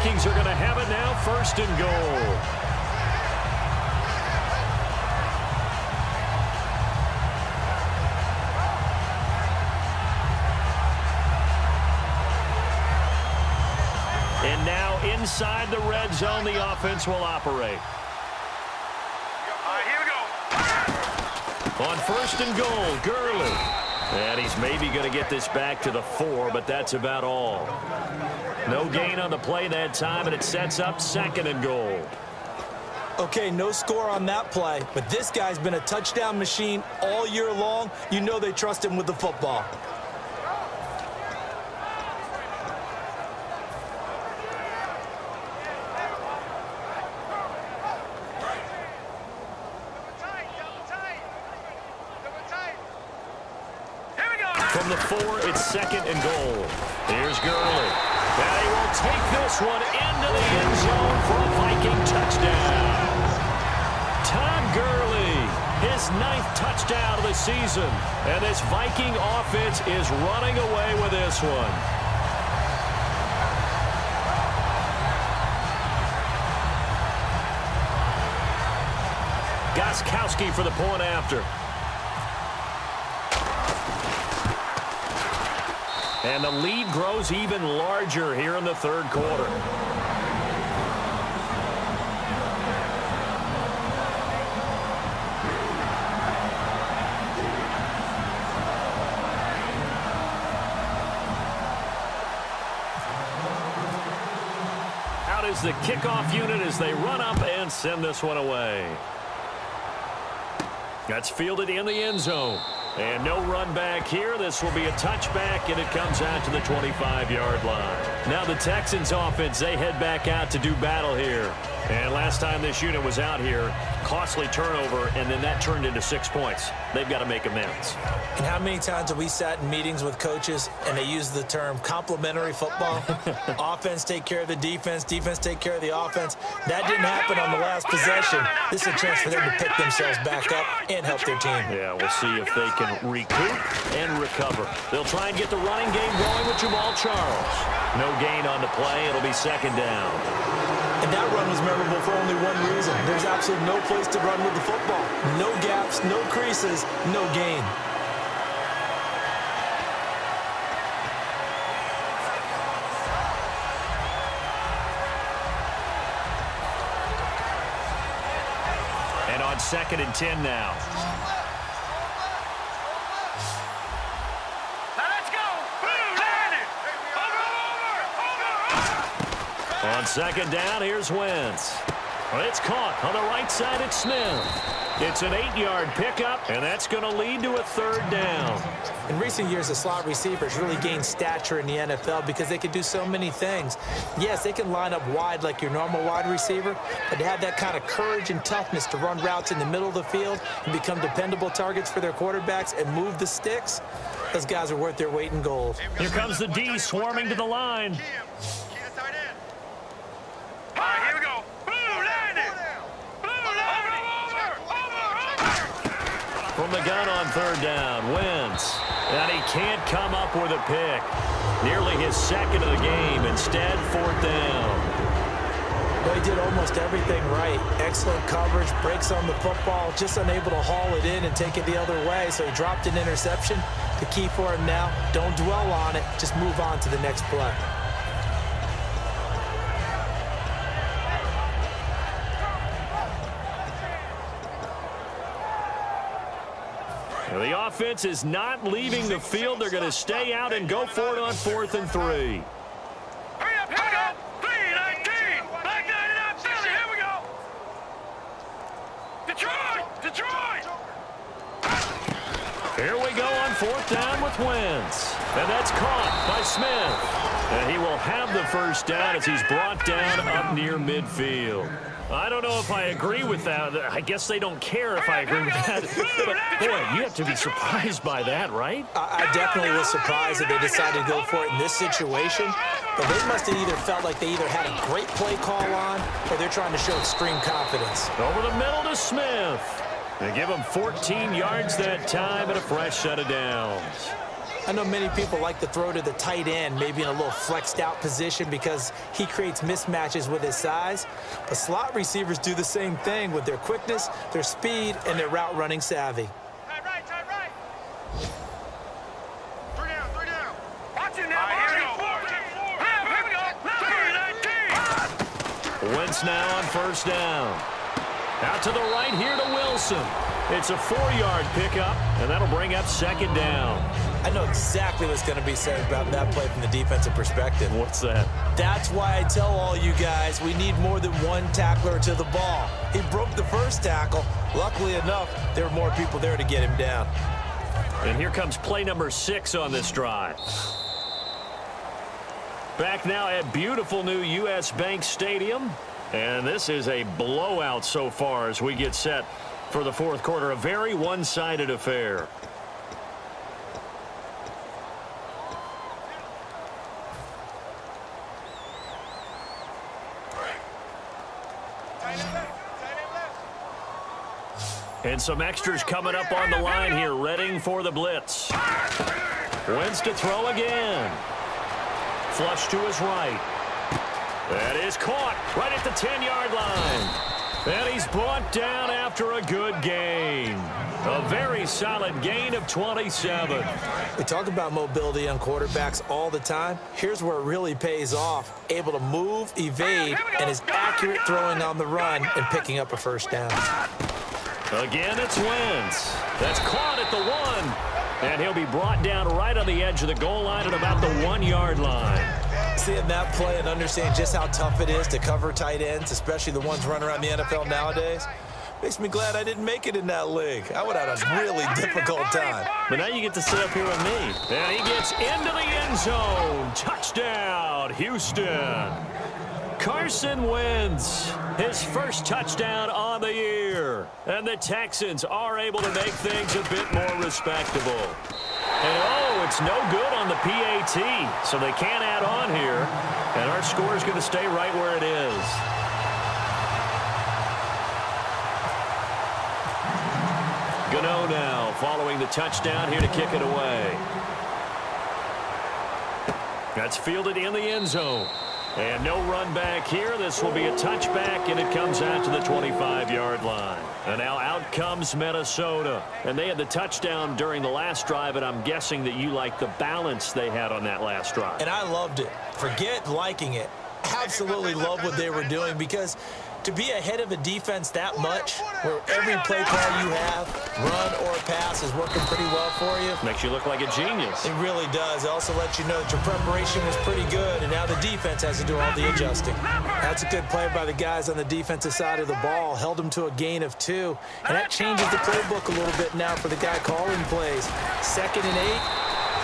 Vikings are going to have it now, 1st and goal. And now inside the red zone, the offense will operate. Here we go. On 1st and goal, Gurley. And he's maybe going to get this back to the 4, but that's about all. No gain on the play that time, and it sets up 2nd and goal. Okay, no score on that play, but this guy's been a touchdown machine all year long. You know they trust him with the football. From the 4, it's 2nd and goal. Here's Gurley. And he will take this one into the end zone for a Viking touchdown. Todd Gurley, his 9th touchdown of the season. And this Viking offense is running away with this one. Gostkowski for the point after. And the lead grows even larger here in the 3rd quarter. Out is the kickoff unit as they run up and send this one away. That's fielded in the end zone. And no run back here. This will be a touchback, and it comes out to the 25-yard line. Now the Texans offense, they head back out to do battle here. And last time this unit was out here, costly turnover, and then that turned into 6 points. They've got to make amends. And how many times have we sat in meetings with coaches and they use the term complementary football? Offense take care of the defense, defense take care of the offense. That didn't happen on the last possession. This is a chance for them to pick themselves back up and help their team. Yeah, we'll see if they can recoup and recover. They'll try and get the running game going with Jamal Charles. No gain on the play. It'll be 2nd down. And that run was memorable for only one reason. There's absolutely no place to run with the football. No gaps, no creases, no gain. And on 2nd and 10 now. On 2nd down, here's Wentz. Well, it's caught on the right side. It's Smith. It's an 8-yard pickup, and that's going to lead to a 3rd down. In recent years, the slot receivers really gained stature in the NFL because they can do so many things. Yes, they can line up wide like your normal wide receiver, but to have that kind of courage and toughness to run routes in the middle of the field and become dependable targets for their quarterbacks and move the sticks, those guys are worth their weight in gold. Here comes the D swarming to the line. Here we go. From the gun on 3rd down, Wentz. And he can't come up with a pick. Nearly his 2nd of the game. Instead, 4th down. Well, he did almost everything right. Excellent coverage, breaks on the football, just unable to haul it in and take it the other way, so he dropped an interception. The key for him now, don't dwell on it, just move on to the next play. The offense is not leaving the field. They're going to stay out and go for it on 4th and 3. Hurry up, here we go. 3-19. Back 99, Philly. Here we go. Detroit. Here we go on 4th down with Wentz. And that's caught by Smith. And he will have the 1st down as he's brought down up near midfield. I don't know if I agree with that. I guess they don't care if I agree with that. But, boy, you have to be surprised by that, right? I definitely was surprised that they decided to go for it in this situation. But they must have either felt like they either had a great play call on or they're trying to show extreme confidence. Over the middle to Smith. They give him 14 yards that time and a fresh set of downs. I know many people like to throw to the tight end, maybe in a little flexed out position because he creates mismatches with his size. But slot receivers do the same thing with their quickness, their speed, and their route running savvy. Tight right. 3 down. Watch it now. Here we go. 3, 19. Wentz now on first down. Out to the right here to Wilson. It's a 4-yard pickup, and that'll bring up second down. I know exactly what's going to be said about that play from the defensive perspective. What's that? That's why I tell all you guys we need more than one tackler to the ball. He broke the first tackle. Luckily enough, there were more people there to get him down. And here comes play number 6 on this drive. Back now at beautiful new U.S. Bank Stadium. And this is a blowout so far as we get set for the fourth quarter. A very one-sided affair. And some extras coming up on the line here, readying for the blitz. Wentz to throw again. Flush to his right. That is caught right at the 10-yard line. And he's brought down after a good gain. A very solid gain of 27. We talk about mobility on quarterbacks all the time. Here's where it really pays off. Able to move, evade, and is accurate throwing on the run and picking up a first down. Again, it's Wentz. That's caught at the 1. And he'll be brought down right on the edge of the goal line at about the 1-yard line. Seeing that play and understanding just how tough it is to cover tight ends, especially the ones running around the NFL nowadays, makes me glad I didn't make it in that league. I would have had a really difficult time. But now you get to sit up here with me. And he gets into the end zone. Touchdown, Houston. Carson Wentz, his first touchdown on the year. And the Texans are able to make things a bit more respectable. And, it's no good on the PAT, so they can't add on here. And our score is going to stay right where it is. Gano now following the touchdown here to kick it away. That's fielded in the end zone. And no run back here. This will be a touchback, and it comes out to the 25-yard line. And now out comes Minnesota. And they had the touchdown during the last drive, and I'm guessing that you like the balance they had on that last drive. And I loved it. Forget liking it. Absolutely love what they were doing, because to be ahead of a defense that much, where every play call you have, run or pass, is working pretty well for you. Makes you look like a genius. It really does. It also lets you know that your preparation was pretty good, and now the defense has to do all the adjusting. That's a good play by the guys on the defensive side of the ball. Held them to a gain of 2, and that changes the playbook a little bit now for the guy calling plays. 2nd and 8.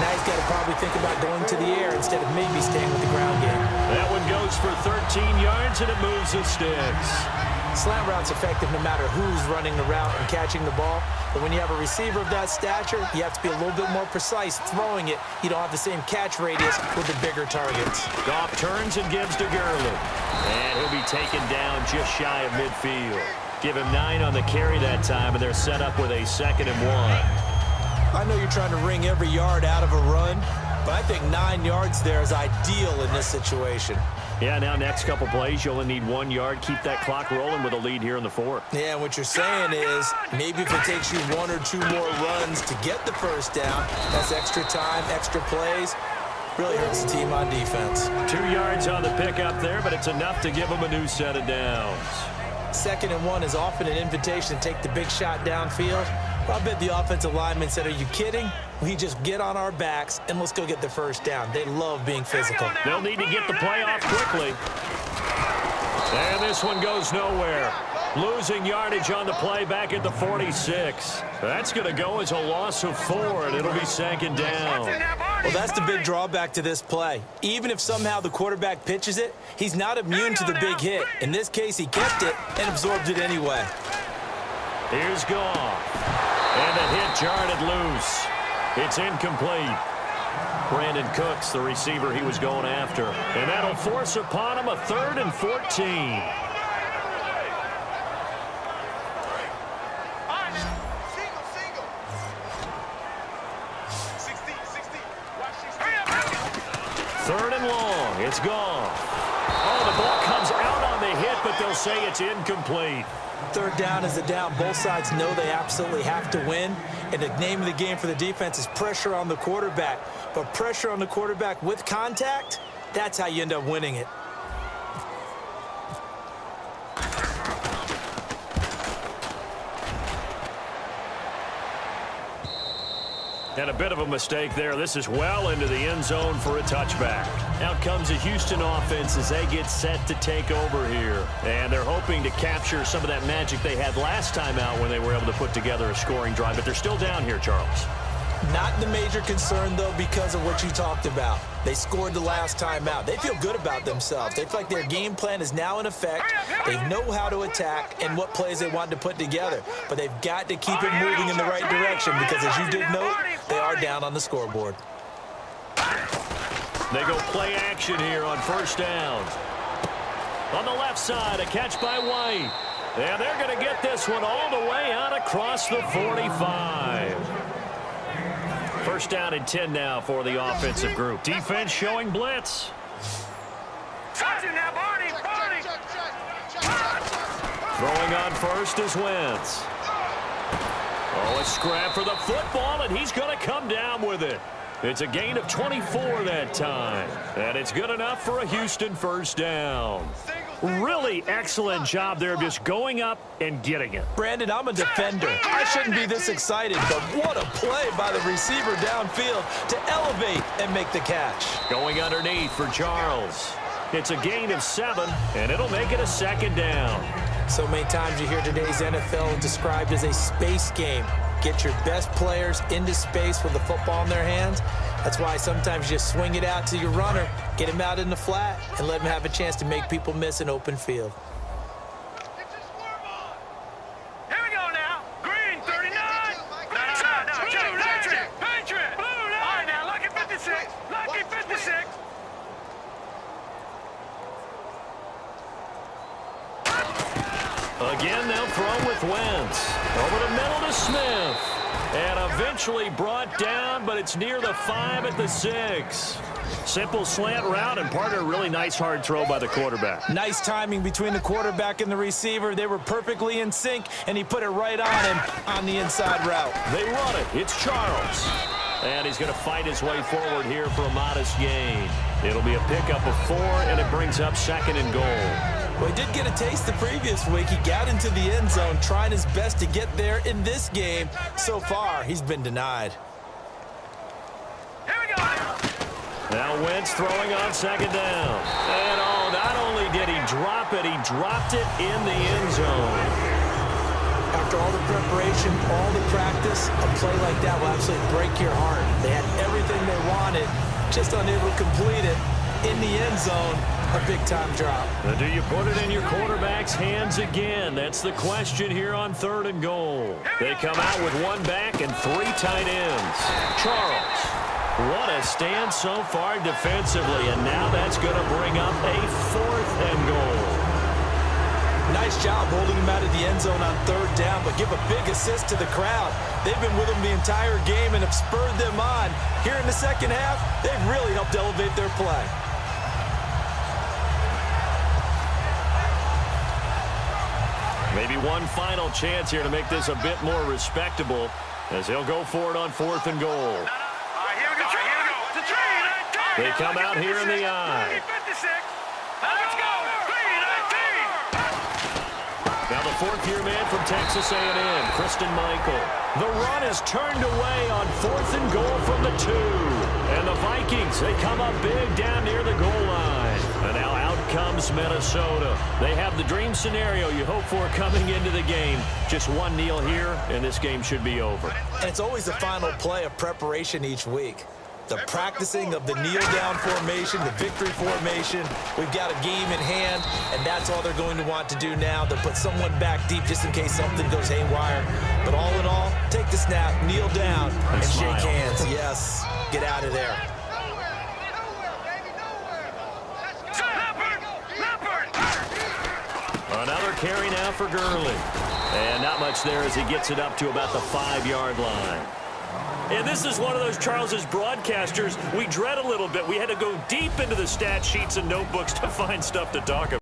Now he's got to probably think about going to the air instead of maybe staying with the ground game. That one goes for 13 yards, and it moves the sticks. Slant route's effective no matter who's running the route and catching the ball. But when you have a receiver of that stature, you have to be a little bit more precise throwing it. You don't have the same catch radius with the bigger targets. Goff turns and gives to Gurley. And he'll be taken down just shy of midfield. Give him 9 on the carry that time, and they're set up with a 2nd and 1. I know you're trying to wring every yard out of a run, but I think 9 yards there is ideal in this situation. Yeah, now next couple plays, you only need 1 yard. Keep that clock rolling with a lead here in the 4th. Yeah, and what you're saying is maybe if it takes you 1 or 2 more runs to get the first down, that's extra time, extra plays. Really hurts the team on defense. 2 yards on the pickup there, but it's enough to give them a new set of downs. 2nd and 1 is often an invitation to take the big shot downfield. Well, I bet the offensive lineman said, are you kidding? We just get on our backs and let's go get the first down. They love being physical. They'll need to get the play off quickly. And this one goes nowhere. Losing yardage on the play back at the 46. That's going to go as a loss of 4, and it'll be 2nd down. Well, that's the big drawback to this play. Even if somehow the quarterback pitches it, he's not immune to the big hit. In this case, he kept it and absorbed it anyway. Here's Goff. And the hit jarred it loose. It's incomplete. Brandon Cooks, the receiver he was going after. And that'll force upon him a 3rd and 14. Third and long. It's gone. Oh, the ball comes out on the hit, but they'll say it's incomplete. Third down is a down. Both sides know they absolutely have to win. And the name of the game for the defense is pressure on the quarterback. But pressure on the quarterback with contact, that's how you end up winning it. And a bit of a mistake there. This is well into the end zone for a touchback. Out comes the Houston offense as they get set to take over here. And they're hoping to capture some of that magic they had last time out when they were able to put together a scoring drive. But they're still down here, Charles. Not the major concern, though, because of what you talked about. They scored the last time out. They feel good about themselves. They feel like their game plan is now in effect. They know how to attack and what plays they want to put together. But they've got to keep it moving in the right direction because, as you did note, they are down on the scoreboard. They go play action here on first down. On the left side, a catch by White. And they're going to get this one all the way out across the 45. First down and 10 now for the offensive group. Defense showing blitz. Throwing on first is Wentz. Oh, a scrap for the football, and he's going to come down with it. It's a gain of 24 that time. And it's good enough for a Houston first down. Really excellent job there of just going up and getting it. Brandon, I'm a defender. I shouldn't be this excited, but what a play by the receiver downfield to elevate and make the catch. Going underneath for Charles. It's a gain of 7, and it'll make it a second down. So many times you hear today's NFL described as a space game. Get your best players into space with the football in their hands. That's why sometimes you just swing it out to your runner, get him out in the flat, and let him have a chance to make people miss an open field. Here we go now. Green, 39. Patriot. Blue line. All right, now, lucky 56. Lucky 56. Again, they'll throw with Wentz. Over the middle to Smith. And eventually brought down, but it's near the 5 at the 6. Simple slant route, and part of a really nice hard throw by the quarterback. Nice timing between the quarterback and the receiver. They were perfectly in sync, and he put it right on him on the inside route. They run it. It's Charles. And he's going to fight his way forward here for a modest gain. It'll be a pickup of 4, and it brings up second and goal. Well, he did get a taste the previous week. He got into the end zone, trying his best to get there in this game. So far, he's been denied. Here we go. Now Wentz throwing on second down. And oh, not only did he drop it, he dropped it in the end zone. After all the preparation, all the practice, a play like that will absolutely break your heart. They had everything they wanted, just unable to complete it in the end zone. A big-time drop. Now, do you put it in your quarterback's hands again? That's the question here on third and goal. They come out with 1 back and 3 tight ends. Charles, what a stand so far defensively, and now that's going to bring up a 4th and goal. Nice job holding him out of the end zone on third down, but give a big assist to the crowd. They've been with him the entire game and have spurred them on. Here in the second half, they've really helped elevate their play. Maybe one final chance here to make this a bit more respectable as they'll go for it on 4th and goal. All right, here we go. The tree, They come out here in the eye. 56. Let's go. 3-19. Now the 4th-year man from Texas A&M, Christian Michael. The run is turned away on 4th and goal from the 2. And the Vikings, they come up big down near the goal line. And now out comes Minnesota. They have the dream scenario you hope for coming into the game. Just one kneel here, and this game should be over. And it's always the final play of preparation each week. The practicing of the kneel-down formation, the victory formation. We've got a game in hand, and that's all they're going to want to do now. They'll put someone back deep just in case something goes haywire. But all in all, take the snap, kneel down, and shake hands. Yes, get out of there. Another carry now for Gurley. And not much there as he gets it up to about the 5-yard line. And this is one of those, Charles, as broadcasters, we dread a little bit. We had to go deep into the stat sheets and notebooks to find stuff to talk about.